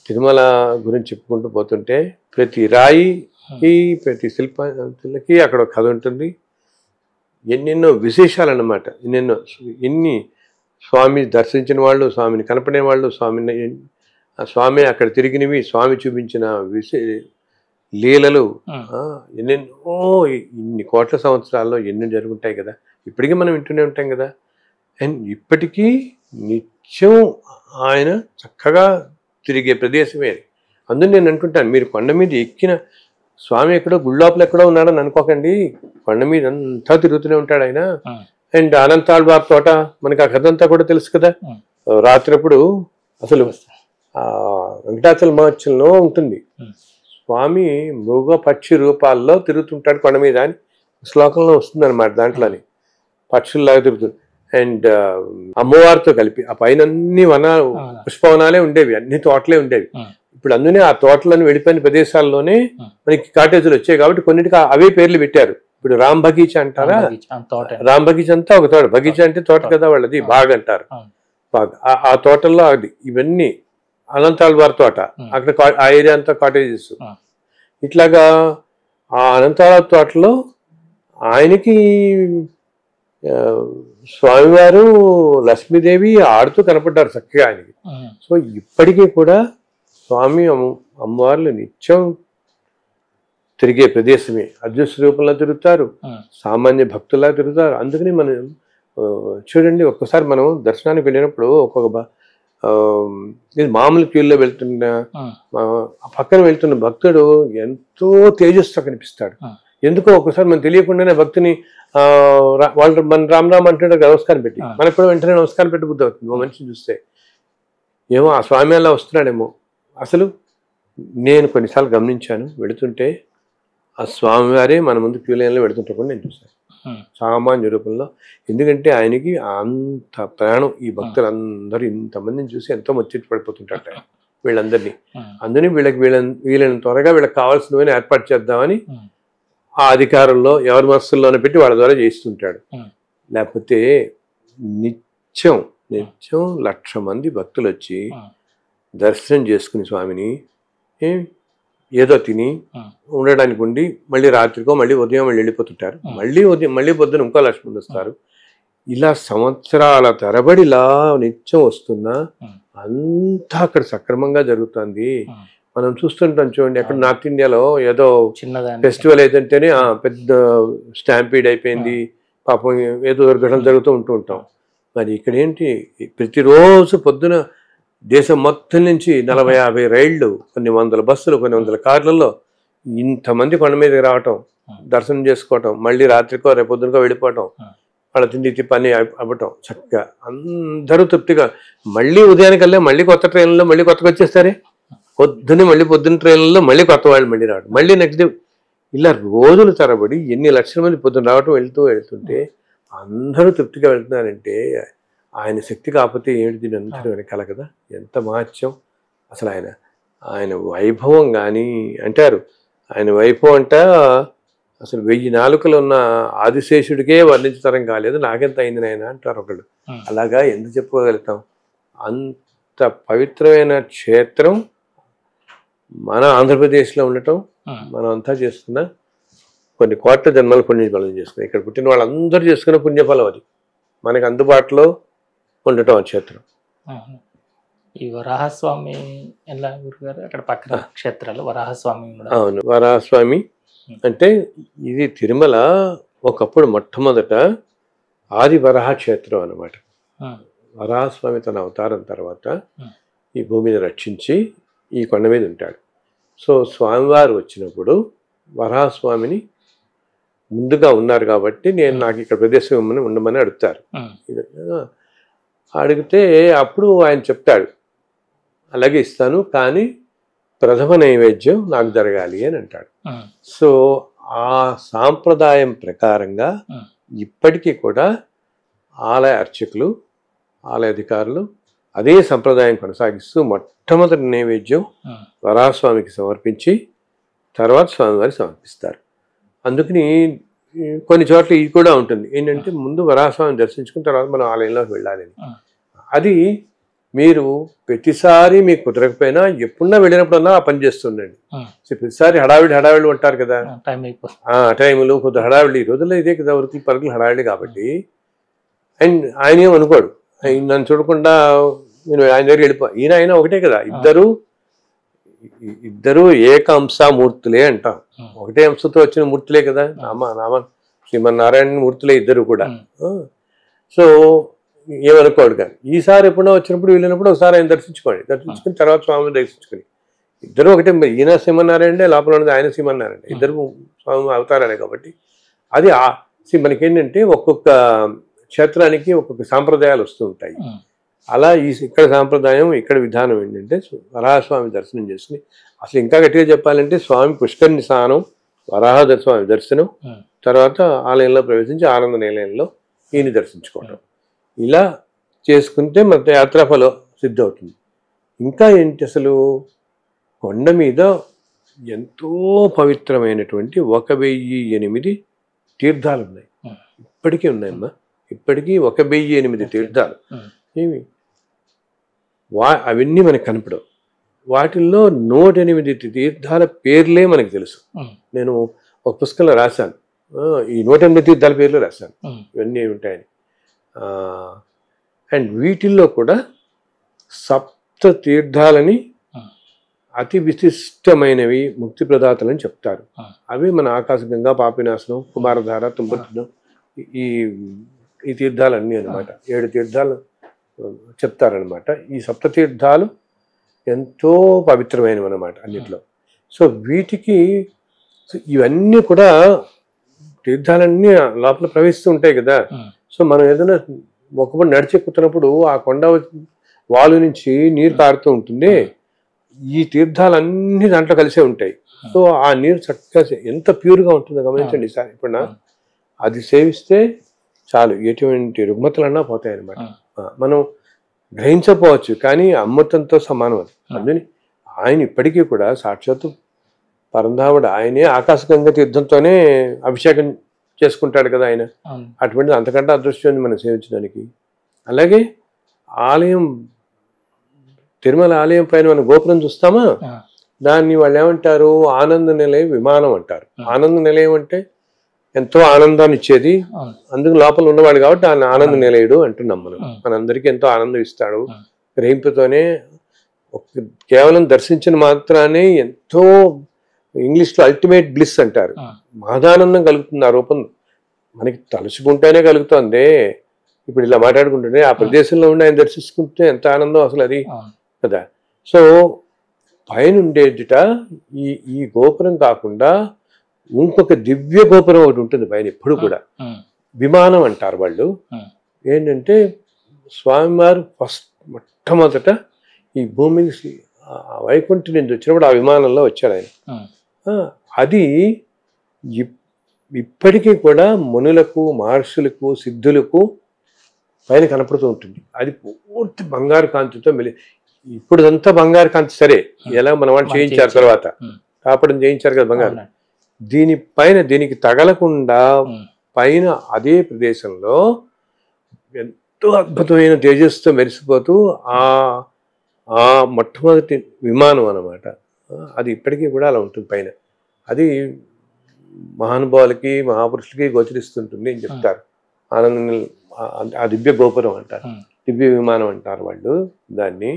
తిరుమల గురించి చెప్పుకుంటూ పోతుంటే ప్రతి రాయికి ప్రతి శిల్పాలకి అక్కడ ఒక కథ ఉంటుంది. ఎన్నెన్నో విశేషాలు అన్నమాట. ఎన్ని స్వామి దర్శించిన వాళ్ళు, స్వామిని కనపడే వాళ్ళు, స్వామి అక్కడ తిరిగినవి, స్వామి చూపించిన లీలలు ఎన్నెన్నో ఇన్ని కోట్ల సంవత్సరాల్లో ఎన్నో జరుగుంటాయి కదా. ఇప్పటికీ మనం వింటూనే ఉంటాం కదా. అండ్ ఇప్పటికీ నిత్యం ఆయన చక్కగా తిరిగే ప్రదేశమే అది. అందులో నేను అనుకుంటాను, మీరు కొండ మీద ఎక్కిన స్వామి ఎక్కడో గుళ్ళోపల ఎక్కడో ఉన్నాడని అనుకోకండి. కొండ మీద అంతా తిరుగుతూనే ఉంటాడు ఆయన. అండ్ అనంతాళ్వార్ తోట మనకి ఆ కథ అంతా కూడా తెలుసు కదా. రాత్రిప్పుడు అసలు వెంకటాచల మహోత్సవంలో ఉంటుంది, స్వామి మృగ పక్షి రూపాల్లో తిరుగుతుంటాడు కొండ మీద అని శ్లోకంలో వస్తుంది అనమాట. దాంట్లోని పక్షుల్లాగా తిరుగుతుంది. అండ్ అమ్మవారితో కలిపి ఆ పైన అన్ని పుష్పవనాలే ఉండేవి, అన్ని తోటలే ఉండేవి. ఇప్పుడు అందునే ఆ తోటలను వెళ్ళిపోయిన ప్రదేశాల్లోనే మనకి కాటేజీలు వచ్చాయి కాబట్టి కొన్నిటికి అవే పేర్లు పెట్టారు. ఇప్పుడు రామ్ బగీచా అంటారా, రామ్ బగీచా అంతా ఒక తోట, బగీచా అంటే తోట కదా వాళ్ళది, బాగ్ అంటారు. బాగ్ ఆ తోటల్లో అది ఇవన్నీ అనంతాళ్వార్ తోట, అక్కడ ఆ ఏరియా అంతా కాటేజెస్. ఇట్లాగా ఆ అనంతాళ్వార్ తోటలో ఆయనకి స్వామివారు లక్ష్మీదేవి ఆడుతూ కనపడ్డారు చక్కగా ఆయనకి. సో ఇప్పటికీ కూడా స్వామి అమ్మవార్లు నిత్యం తిరిగే ప్రదేశమే. అదృశ్య రూపంలో తిరుగుతారు, సామాన్య భక్తులా తిరుగుతారు. అందుకని మనం చూడండి, ఒక్కసారి మనం దర్శనానికి వెళ్ళినప్పుడు మామూలు క్యూల్లో వెళ్తున్న పక్కన వెళ్తున్న భక్తుడు ఎంతో తేజస్సుతో కనిపిస్తాడు. ఎందుకో ఒకసారి మనం తెలియకుండానే భక్తుని వాళ్ళు మన రామ్ రామ్ అంటుంటే నమస్కారం పెట్టి మనకు కూడా వెంటనే నమస్కారం పెట్టి బుద్ధి అవుతుంది. ఓ మనిషిని చూస్తే ఏమో ఆ స్వామి అలా వస్తున్నాడేమో. అసలు నేను కొన్నిసార్లు గమనించాను, వెళుతుంటే ఆ స్వామివారే మన ముందు క్యూ లైన్లో వెళుతుంటే కూడా నేను చూశాను సామాన్య రూపంలో. ఎందుకంటే ఆయనకి అంత ప్రాణం. ఈ భక్తులు అందరూ ఇంతమందిని చూసి ఎంతో ముచ్చట పడిపోతుంటారు వీళ్ళందరినీ. అందుకని వీళ్ళని త్వరగా వీళ్ళకి కావాల్సినవన్నీ ఏర్పాటు చేద్దామని ఆ అధికారంలో ఎవరి మనస్సుల్లోనే పెట్టి వాళ్ళ ద్వారా చేస్తుంటాడు. లేకపోతే నిత్యం 1,00,000 మంది భక్తులు వచ్చి దర్శనం చేసుకుని స్వామిని ఏదో తిని ఉండడానికి ఉండి మళ్ళీ రాత్రికో మళ్ళీ ఉదయం మళ్ళీ వెళ్ళిపోతుంటారు. మళ్ళీ పొద్దున ఇంకో 1,00,000 మంది వస్తారు. ఇలా సంవత్సరాల తరబడి ఇలా నిత్యం వస్తున్నా అంతా అక్కడ సక్రమంగా జరుగుతుంది. మనం చూస్తుంటాం చూడండి, అక్కడ నార్త్ ఇండియాలో ఏదో ఫెస్టివల్ ఏదంటేనే పెద్ద స్టాంపీడ్ అయిపోయింది, పాపం ఏదో దుర్ఘటనలు జరుగుతూ ఉంటాం. మరి ఇక్కడ ఏంటి, ప్రతిరోజు పొద్దున దేశం మొత్తం నుంచి 40-50 రైళ్లు, కొన్ని వందల బస్సులు, కొన్ని వందల కార్లలో ఇంతమంది కొండ మీదకి రావటం, దర్శనం చేసుకోవటం, మళ్ళీ రాత్రికో రేపొద్దునకో వెళ్ళిపోవటం, వాళ్ళ తిండి పని అవ్వటం, చక్కగా అందరూ తృప్తిగా మళ్ళీ ఉదయానికల్లా మళ్ళీ కొత్త ట్రైన్లో మళ్ళీ కొత్తగా వచ్చేస్తారే, పొద్దున్న ట్రైన్లలో మళ్ళీ కొత్త వాళ్ళు మళ్ళీ రావడం, మళ్ళీ నెక్స్ట్ డే, ఇలా రోజుల తరబడి ఎన్ని లక్షల మంది పొద్దున్న రావటం వెళ్తుంటే అందరూ తృప్తిగా వెళ్తున్నారంటే ఆయన శక్తి కాకపోతే ఏమిటి దీని అందరూ వెనకాల కదా. ఎంత మహత్యం అసలు ఆయన వైభవం. కానీ అంటారు ఆయన వైభవం అంట అసలు 1000 నాలుకలు ఉన్న ఆదిశేషుడికే వర్ణించతరం కాలేదు, నాకెంత అయింది నాయన అంటారు ఒకళ్ళు. అలాగా ఎందుకు చెప్పుకోగలుగుతాం? అంత పవిత్రమైన క్షేత్రం మన ఆంధ్రప్రదేశ్లో ఉండటం, మనం అంతా చేసుకున్న కొన్ని కోట్ల జన్మల పుణ్యఫలం చేసుకున్నాం. ఇక్కడ పుట్టిన వాళ్ళందరూ చేసుకున్న పుణ్యఫలం అది మనకి అందుబాటులో ఉండటం ఆ క్షేత్రం. ఈ వరాహస్వామి ఎలా గురుగారు అక్కడ పక్కన క్షేత్రాలు వరాహస్వామి? అవును, వరాహస్వామి అంటే ఇది తిరుమల ఒకప్పుడు మొట్టమొదట ఆది వరాహ క్షేత్రం అన్నమాట. వరాహస్వామి తన అవతారం తర్వాత ఈ భూమిని రక్షించి ఈ కొండ మీద ఉంటాడు. సో స్వామివారు వచ్చినప్పుడు వరాహస్వామిని ముందుగా ఉన్నారు కాబట్టి నాకు ఇక్కడ ప్రదేశం ఉండమని అడుగుతారు. అడిగితే అప్పుడు ఆయన చెప్తాడు, అలాగే ఇస్తాను, కానీ ప్రథమ నైవేద్యం నాకు జరగాలి అని అంటాడు. సో ఆ సాంప్రదాయం ప్రకారంగా ఇప్పటికీ కూడా ఆలయ అర్చకులు, ఆలయ అధికారులు అదే సంప్రదాయం కొనసాగిస్తూ మొట్టమొదటి నైవేద్యం వరాహస్వామికి సమర్పించి తర్వాత స్వామివారికి సమర్పిస్తారు. అందుకని కొన్ని చోట్ల ఇది కూడా ఉంటుంది ఏంటంటే, ముందు వరాహస్వామిని దర్శించుకున్న తర్వాత మనం ఆలయంలోకి వెళ్ళాలని. అది మీరు ప్రతిసారి మీకు కుదరకపోయినా ఎప్పుడన్నా వెళ్ళినప్పుడన్నా ఆ పని చేస్తుండండి. ప్రతిసారి హడావిడి ఉంటారు కదా, టైములు కొద్దిగా హడావిడి. ఈ రోజుల్లో ఇదే కదా, ఉరుకులు పరుగులు హడావిడి. కాబట్టి అండ్ ఆయన ఏమనుకోడు, నన్ను చూడకుండా నేను ఆయన దగ్గర వెళ్ళిపో, ఆయన ఒకటే కదా, ఇద్దరు ఏకాంశమూర్తులే అంటాం. ఒకటే అంశతో వచ్చిన మూర్తులే కదా, నామ శ్రీమన్నారాయణ మూర్తులే ఇద్దరు కూడా. సో ఏమనుకోడు. కానీ ఈసారి ఎప్పుడో వచ్చినప్పుడు వెళ్ళినప్పుడు ఒకసారి ఆయన దర్శించుకోండి, దర్శించుకుని తర్వాత స్వామిని దర్శించుకుని ఇద్దరు ఒకటే. ఈయన శ్రీమన్నారాయణ, లోపల ఉన్నది ఆయన శ్రీమన్నారాయణ, ఇద్దరు స్వామి అవతారాలే. కాబట్టి అది మనకేంటంటే ఒక్కొక్క క్షేత్రానికి ఒక్కొక్క సాంప్రదాయాలు వస్తూ ఉంటాయి. అలా ఇక్కడ సాంప్రదాయం, ఇక్కడ విధానం ఏంటంటే వరాహస్వామి దర్శనం చేసుకుని, అసలు ఇంకా గట్టిగా చెప్పాలంటే స్వామి పుష్కరిణి స్నానం, వరాహస్వామి దర్శనం, తర్వాత ఆలయంలో ప్రవేశించి ఆనంద నిలయంలో ఈయన దర్శించుకోవడం, ఇలా చేసుకుంటే మన యాత్రాఫలం సిద్ధవుతుంది. ఇంకా ఏంటి, అసలు కొండ మీద ఎంతో పవిత్రమైనటువంటి 1008 తీర్థాలు ఉన్నాయి. ఇప్పటికీ ఉన్నాయమ్మా, ఇప్పటికీ 1008 తీర్థాలు. ఏమి అవన్నీ మనకు కనపడవు. వాటిల్లో 108 తీర్థాల పేర్లే మనకు తెలుసు. నేను ఒక పుస్తకంలో రాశాను, ఈ 108 తీర్థాల పేర్లు రాశాను, ఇవన్నీ ఉంటాయని. అండ్ వీటిల్లో కూడా సప్త తీర్థాలని అతి విశిష్టమైనవి, ముక్తి ప్రదాతలని చెప్తారు. అవి మన ఆకాశగంగా, పాపినాశనం, కుమారధార, తుంబర్తినం, ఈ తీర్థాలన్నీ అనమాట. 7 తీర్థాలు చెప్తారనమాట. ఈ సప్తతీర్థాలు ఎంతో పవిత్రమైనవి అనమాట అన్నిట్లో. సో వీటికి ఇవన్నీ కూడా తీర్థాలన్నీ లోపల ప్రవహిస్తూ ఉంటాయి కదా. సో మనం ఏదైనా ఒకప్పుడు నడిచెక్కుతున్నప్పుడు ఆ కొండ వాలు నుంచి నీరు కారుతూ ఉంటుంది. ఈ తీర్థాలన్నీ దాంట్లో కలిసే ఉంటాయి. సో ఆ నీరు చక్కగా ఎంత ప్యూర్గా ఉంటుందో గమనించండి. ఈసారి ఇప్పుడు అది సేవిస్తే చాలు, ఎటువంటి రుగ్మతలన్నా పోతాయి అన్నమాట. మనం గ్రహించకపోవచ్చు, కానీ అమృతంతో సమానం అది. అందుకని ఆయన ఇప్పటికీ కూడా సాక్షాత్తు పరంధాముడు, ఆయనే ఆకాశగంగా తీర్థంతోనే అభిషేకం చేసుకుంటాడు కదా ఆయన. అటువంటిది అంతకంటే అదృష్టం మనం సేవించడానికి. అలాగే ఆలయం, తిరుమల ఆలయం పైన మనం గోపురం చూస్తామా, దాన్ని వాళ్ళు ఏమంటారు, ఆనంద నిలయ విమానం అంటారు. ఆనంద నిలయం అంటే ఎంతో ఆనందాన్ని ఇచ్చేది, అందుకు లోపల ఉన్నవాడు కాబట్టి ఆయన ఆనంద నిలయుడు అంటున్నాం మనం. మనందరికీ ఎంతో ఆనందం ఇస్తాడు. గ్రహింపుతోనే కేవలం దర్శించిన మాత్రానే ఎంతో, ఇంగ్లీష్లో అల్టిమేట్ బ్లిస్ అంటారు, మహదానందం కలుగుతుంది. ఆ రూపం మనకి తలుచుకుంటేనే కలుగుతుంది. ఇప్పుడు ఇలా మాట్లాడుకుంటుంటే ఆ ప్రదేశంలో ఉండి ఆయన దర్శించుకుంటే ఎంత ఆనందం అసలు అది కదా. సో పైన ఉండేదిట ఈ గోపురం కాకుండా ఇంకొక దివ్య గోపురం ఒకటి ఉంటుంది పైన ఎప్పుడు కూడా, విమానం అంటారు వాళ్ళు. ఏంటంటే స్వామివారు మొట్టమొదట ఈ భూమిని వైకుంఠం నుంచి వచ్చినప్పుడు ఆ విమానంలో వచ్చాడు ఆయన. అది ఇప్పటికీ కూడా మునులకు, మహర్షులకు, సిద్ధులకు పైన కనపడుతూ ఉంటుంది. అది పూర్తి బంగారు కాంతితో ఇప్పుడుదంతా బంగారు కాంతి. సరే, ఎలా మన వాళ్ళు చేయించారు, తర్వాత కాపడం చేయించారు కదా బంగారు. దీనిపైన దీనికి తగలకుండా పైన అదే ప్రదేశంలో ఎంతో అద్భుతమైన తేజస్సుతో మెరిసిపోతూ ఆ మొట్టమొదటి విమానం అన్నమాట. అది ఇప్పటికీ కూడా అలా ఉంటుంది పైన. అది మహానుభావులకి, మహాపురుషులకి గోచరిస్తుంటుంది అని చెప్తారు. ఆ దివ్య గోపురం అంటారు, దివ్య విమానం అంటారు వాళ్ళు దాన్ని.